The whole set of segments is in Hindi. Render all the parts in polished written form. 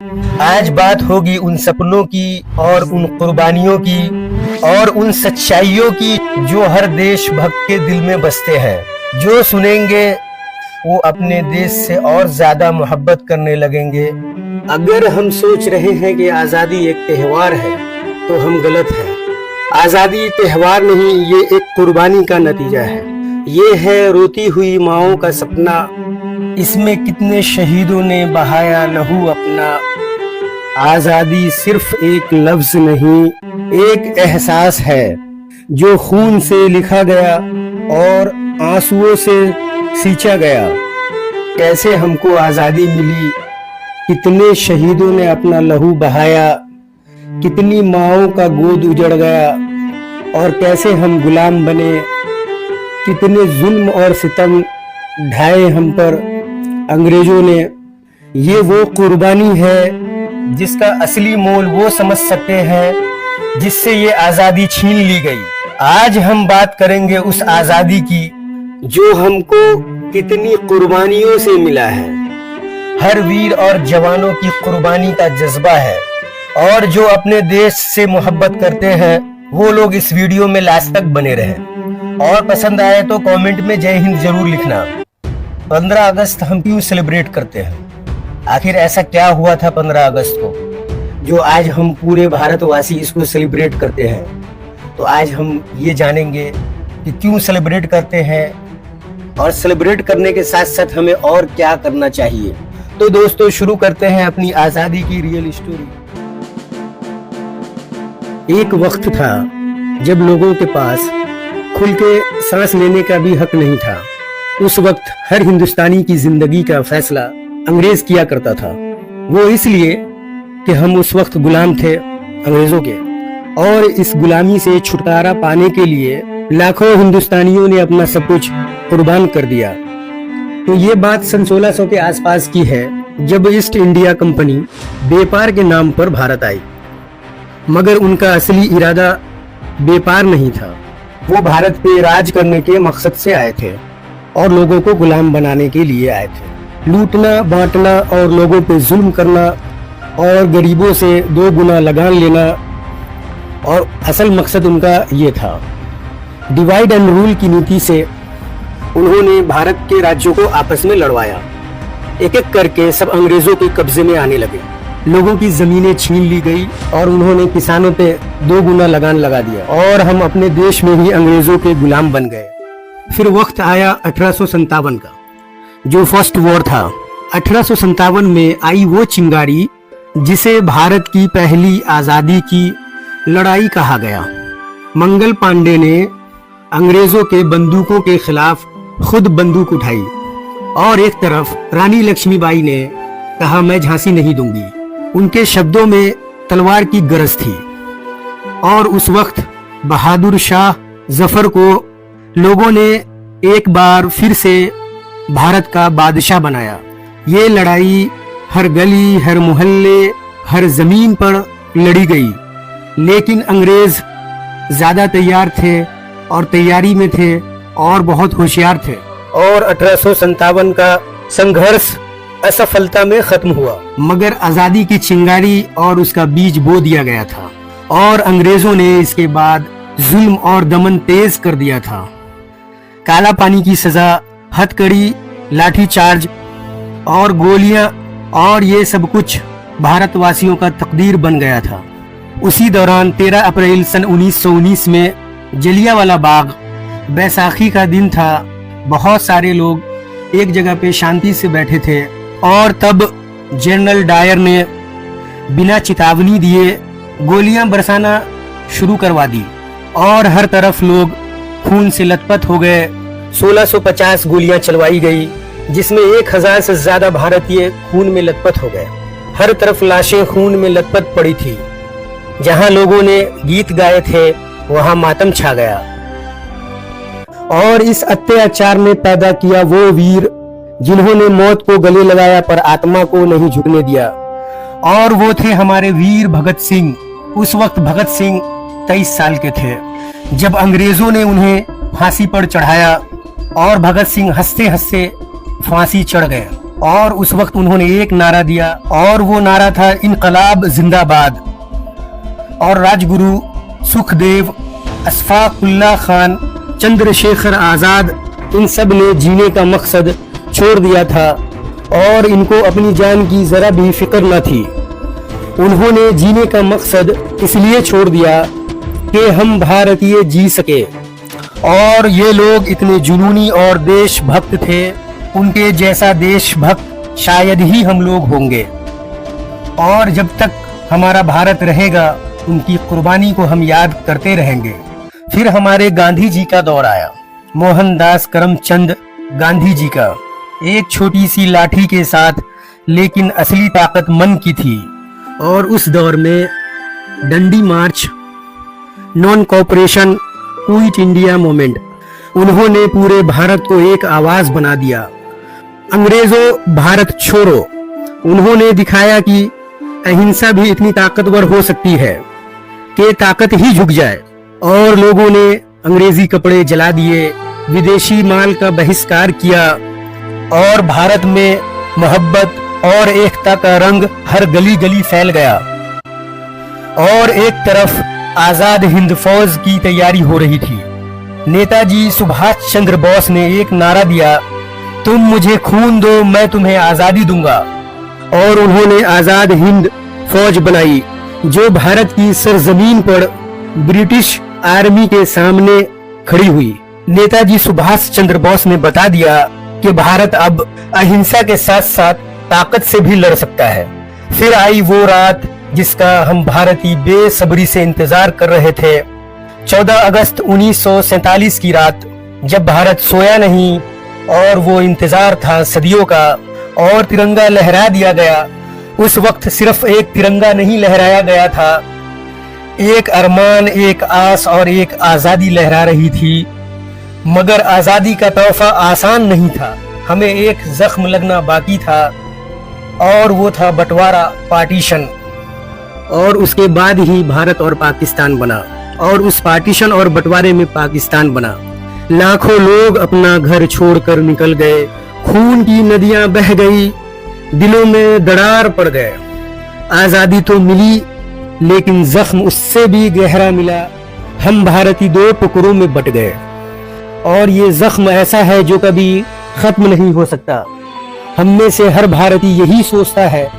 आज बात होगी उन सपनों की और उन कुर्बानियों की और उन सच्चाइयों की जो हर देशभक्त के दिल में बसते हैं। जो सुनेंगे वो अपने देश से और ज्यादा मोहब्बत करने लगेंगे। अगर हम सोच रहे हैं कि आज़ादी एक त्योहार है तो हम गलत हैं। आज़ादी त्योहार नहीं, ये एक कुर्बानी का नतीजा है। ये है रोती हुई माँओं का सपना, इसमें कितने शहीदों ने बहाया लहू अपना। आज़ादी सिर्फ एक लफ्ज नहीं, एक एहसास है जो खून से लिखा गया और आंसुओं से सींचा गया। कैसे हमको आज़ादी मिली, कितने शहीदों ने अपना लहू बहाया, कितनी माँओं का गोद उजड़ गया और कैसे हम गुलाम बने। कितने जुल्म और सितम ढाए हम पर अंग्रेजों ने। ये वो कुर्बानी है जिसका असली मोल वो समझ सकते हैं जिससे ये आज़ादी छीन ली गई। आज हम बात करेंगे उस आज़ादी की जो हमको कितनी कुर्बानियों से मिला है। हर वीर और जवानों की कुर्बानी का जज्बा है और जो अपने देश से मोहब्बत करते हैं वो लोग इस वीडियो में लास्ट तक बने रहें। और पसंद आए तो कमेंट में जय हिंद जरूर लिखना। 15 अगस्त हम क्यों सेलिब्रेट करते हैं? आखिर ऐसा क्या हुआ था 15 अगस्त को जो आज हम पूरे भारतवासी इसको सेलिब्रेट करते हैं? तो आज हम ये जानेंगे कि क्यों सेलिब्रेट करते हैं और सेलिब्रेट करने के साथ साथ हमें और क्या करना चाहिए। तो दोस्तों शुरू करते हैं अपनी आज़ादी की रियल स्टोरी। एक वक्त था जब लोगों के पास खुल के सांस लेने का भी हक नहीं था। उस वक्त हर हिंदुस्तानी की जिंदगी का फैसला अंग्रेज किया करता था। वो इसलिए कि हम उस वक्त गुलाम थे अंग्रेजों के, और इस गुलामी से छुटकारा पाने के लिए लाखों हिंदुस्तानियों ने अपना सब कुछ कुर्बान कर दिया। तो ये बात सन 1600 के आसपास की है जब ईस्ट इंडिया कंपनी व्यापार के नाम पर भारत आई। मगर उनका असली इरादा व्यापार नहीं था। वो भारत पे राज करने के मकसद से आए थे और लोगों को गुलाम बनाने के लिए आए थे। लूटना, बांटना और लोगों पे जुल्म करना और गरीबों से 2 गुना लगान लेना, और असल मकसद उनका ये था। डिवाइड एंड रूल की नीति से उन्होंने भारत के राज्यों को आपस में लड़वाया। एक एक करके सब अंग्रेजों के कब्जे में आने लगे। लोगों की जमीनें छीन ली गई और उन्होंने किसानों पे 2 गुना लगान लगा दिया और हम अपने देश में ही अंग्रेजों के गुलाम बन गए। फिर वक्त आया 1857 का, जो फर्स्ट वॉर था। 1857 में आई वो चिंगारी जिसे भारत की पहली आज़ादी की लड़ाई कहा गया। मंगल पांडे ने अंग्रेजों के बंदूकों के खिलाफ खुद बंदूक उठाई और एक तरफ रानी लक्ष्मीबाई ने कहा मैं झांसी नहीं दूंगी। उनके शब्दों में तलवार की गरज थी। और उस वक्त बहादुर शाह जफर को लोगों ने एक बार फिर से भारत का बादशाह बनाया। ये लड़ाई हर गली, हर मोहल्ले, हर जमीन पर लड़ी गई, लेकिन अंग्रेज ज्यादा तैयार थे और तैयारी में थे और बहुत होशियार थे। और 1857 का संघर्ष असफलता में खत्म हुआ, मगर आजादी की चिंगारी और उसका बीज बो दिया गया था और अंग्रेजों ने इसके बाद जुल्म और दमन तेज कर दिया था। काला पानी की सजा, हथकड़ी, लाठीचार्ज और गोलियां और ये सब कुछ भारतवासियों का तकदीर बन गया था। उसी दौरान 13 अप्रैल सन 1919 में जलियांवाला बाग, बैसाखी का दिन था। बहुत सारे लोग एक जगह पे शांति से बैठे थे और तब जनरल डायर ने बिना चेतावनी दिए गोलियां बरसाना शुरू करवा दी और हर तरफ लोग खून से लथपथ हो गए। 1650 गोलियां चलवाई गई, जिसमें 1000 से ज्यादा भारतीय खून में लथपथ हो गए। हर तरफ लाशें खून में लथपथ पड़ी थी। जहां लोगों ने गीत गाए थे वहां मातम छा गया। और इस अत्याचार ने पैदा किया वो वीर जिन्होंने मौत को गले लगाया पर आत्मा को नहीं झुकने दिया, और वो थे हमारे वीर भगत सिंह। उस वक्त भगत सिंह 23 साल के थे जब अंग्रेजों ने उन्हें फांसी पर चढ़ाया और भगत सिंह हंसते हंसते फांसी चढ़ गए। और उस वक्त उन्होंने एक नारा दिया और वो नारा था इनकलाब जिंदाबाद। और राजगुरु सुखदेव, अशफाकुल्ला खान, चंद्रशेखर आजाद, इन सब ने जीने का मकसद छोड़ दिया था और इनको अपनी जान की जरा भी फिक्र न थी। उन्होंने जीने का मकसद इसलिए छोड़ दिया कि हम भारतीय जी सके। और ये लोग इतने जुनूनी और देशभक्त थे, उनके जैसा देशभक्त शायद ही हम लोग होंगे। और जब तक हमारा भारत रहेगा उनकी कुर्बानी को हम याद करते रहेंगे। फिर हमारे गांधी जी का दौर आया, मोहनदास करमचंद गांधी जी का। एक छोटी सी लाठी के साथ, लेकिन असली ताकत मन की थी। और उस दौर में Dandi march, non cooperation, quit India movement, उन्होंने पूरे भारत को एक आवाज बना दिया। अंग्रेजों भारत छोड़ो। उन्होंने दिखाया कि अहिंसा भी इतनी ताकतवर हो सकती है कि ताकत ही झुक जाए। और लोगों ने अंग्रेजी कपड़े जला दिए, विदेशी माल का बहिष्कार किया और भारत में मोहब्बत और एकता का रंग हर गली गली फैल गया। और एक तरफ आजाद हिंद फौज की तैयारी हो रही थी। नेताजी सुभाष चंद्र बोस ने एक नारा दिया, तुम मुझे खून दो मैं तुम्हें आजादी दूंगा। और उन्होंने आजाद हिंद फौज बनाई जो भारत की सरजमीन पर ब्रिटिश आर्मी के सामने खड़ी हुई। नेताजी सुभाष चंद्र बोस ने बता दिया कि भारत अब अहिंसा के साथ साथ ताकत से भी लड़ सकता है। फिर आई वो रात जिसका हम भारतीय बेसब्री से इंतजार कर रहे थे। 14 अगस्त 1947 की रात, जब भारत सोया नहीं और वो इंतजार था सदियों का और तिरंगा लहरा दिया गया। उस वक्त सिर्फ एक तिरंगा नहीं लहराया गया था, एक अरमान, एक आस और एक आजादी लहरा रही थी। मगर आजादी का तोहफा आसान नहीं था, हमें एक जख्म लगना बाकी था और वो था बंटवारा, पार्टीशन। और उसके बाद ही भारत और पाकिस्तान बना और उस पार्टीशन और बंटवारे में पाकिस्तान बना। लाखों लोग अपना घर छोड़कर निकल गए, खून की नदियां बह गई, दिलों में दरार पड़ गए। आजादी तो मिली लेकिन जख्म उससे भी गहरा मिला। हम भारतीय दो टुकड़ों में बट गए और ये जख्म ऐसा है जो कभी खत्म नहीं हो सकता। हम में से हर भारतीय यही सोचता है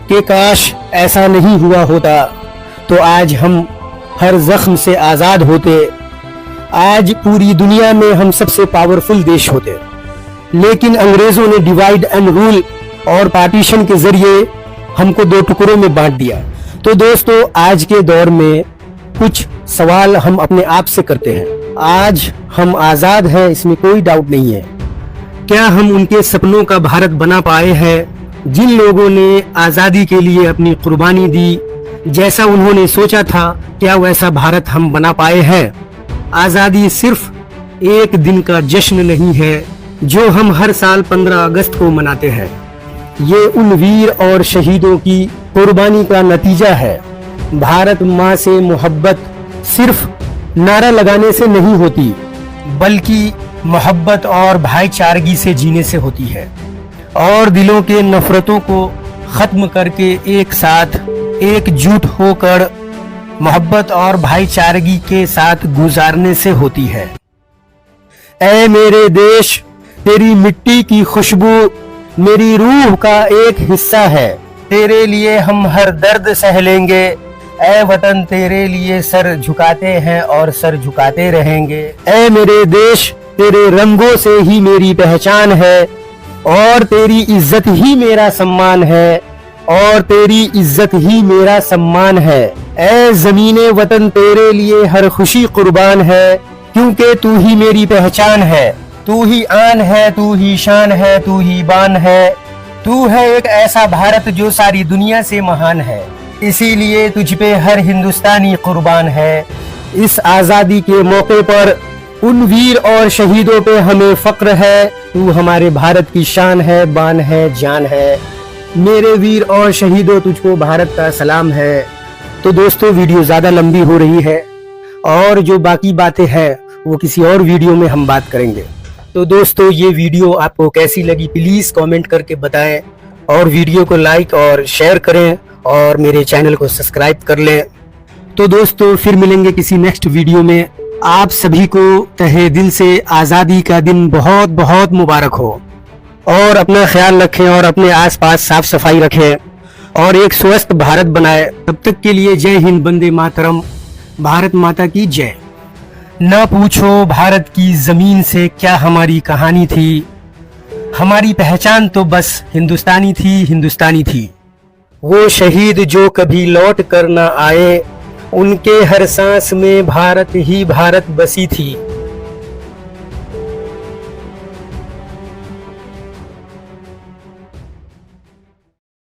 कि काश ऐसा नहीं हुआ होता तो आज हम हर जख्म से आजाद होते, आज पूरी दुनिया में हम सबसे पावरफुल देश होते। लेकिन अंग्रेजों ने डिवाइड एंड रूल और पार्टीशन के जरिए हमको दो टुकड़ों में बांट दिया। तो दोस्तों, आज के दौर में कुछ सवाल हम अपने आप से करते हैं। आज हम आजाद हैं, इसमें कोई डाउट नहीं है। क्या हम उनके सपनों का भारत बना पाए हैं? जिन लोगों ने आजादी के लिए अपनी कुर्बानी दी, जैसा उन्होंने सोचा था, क्या वैसा भारत हम बना पाए हैं? आजादी सिर्फ एक दिन का जश्न नहीं है जो हम हर साल 15 अगस्त को मनाते हैं। ये उन वीर और शहीदों की कुर्बानी का नतीजा है। भारत माँ से मोहब्बत सिर्फ नारा लगाने से नहीं होती, बल्कि मोहब्बत और भाईचारगी से जीने से होती है। और दिलों के नफरतों को खत्म करके एक साथ एकजुट होकर मोहब्बत और भाईचारगी के साथ गुजारने से होती है। ऐ मेरे देश, तेरी मिट्टी की खुशबू मेरी रूह का एक हिस्सा है। तेरे लिए हम हर दर्द सह लेंगे। ऐ वतन, तेरे लिए सर झुकाते हैं और सर झुकाते रहेंगे। ऐ मेरे देश, तेरे रंगों से ही मेरी पहचान है और तेरी इज्जत ही मेरा सम्मान है, और तेरी इज्जत ही मेरा सम्मान है। ऐ ज़मीने वतन, तेरे लिए हर खुशी कुर्बान है, क्योंकि तू ही मेरी पहचान है। तू ही आन है, तू ही शान है, तू ही बान है। तू है एक ऐसा भारत जो सारी दुनिया से महान है, इसीलिए तुझ पे हर हिंदुस्तानी कुर्बान है। इस आजादी के मौके पर उन वीर और शहीदों पे हमें फक्र है। तू हमारे भारत की शान है, बान है, जान है। मेरे वीर और शहीदों, तुझको भारत का सलाम है। तो दोस्तों, वीडियो ज्यादा लंबी हो रही है और जो बाकी बातें हैं वो किसी और वीडियो में हम बात करेंगे। तो दोस्तों ये वीडियो आपको कैसी लगी प्लीज कमेंट करके बताएं और वीडियो को लाइक और शेयर करें और मेरे चैनल को सब्सक्राइब कर लें। तो दोस्तों फिर मिलेंगे किसी नेक्स्ट वीडियो में। आप सभी को तहे दिल से आज़ादी का दिन बहुत बहुत मुबारक हो और अपना ख्याल रखें और अपने आसपास साफ सफाई रखें और एक स्वस्थ भारत बनाए। तब तक के लिए जय हिंद, वंदे मातरम, भारत माता की जय। ना पूछो भारत की जमीन से क्या हमारी कहानी थी, हमारी पहचान तो बस हिंदुस्तानी थी, हिंदुस्तानी थी। वो शहीद जो कभी लौट कर ना आए, उनके हर सांस में भारत ही भारत बसी थी।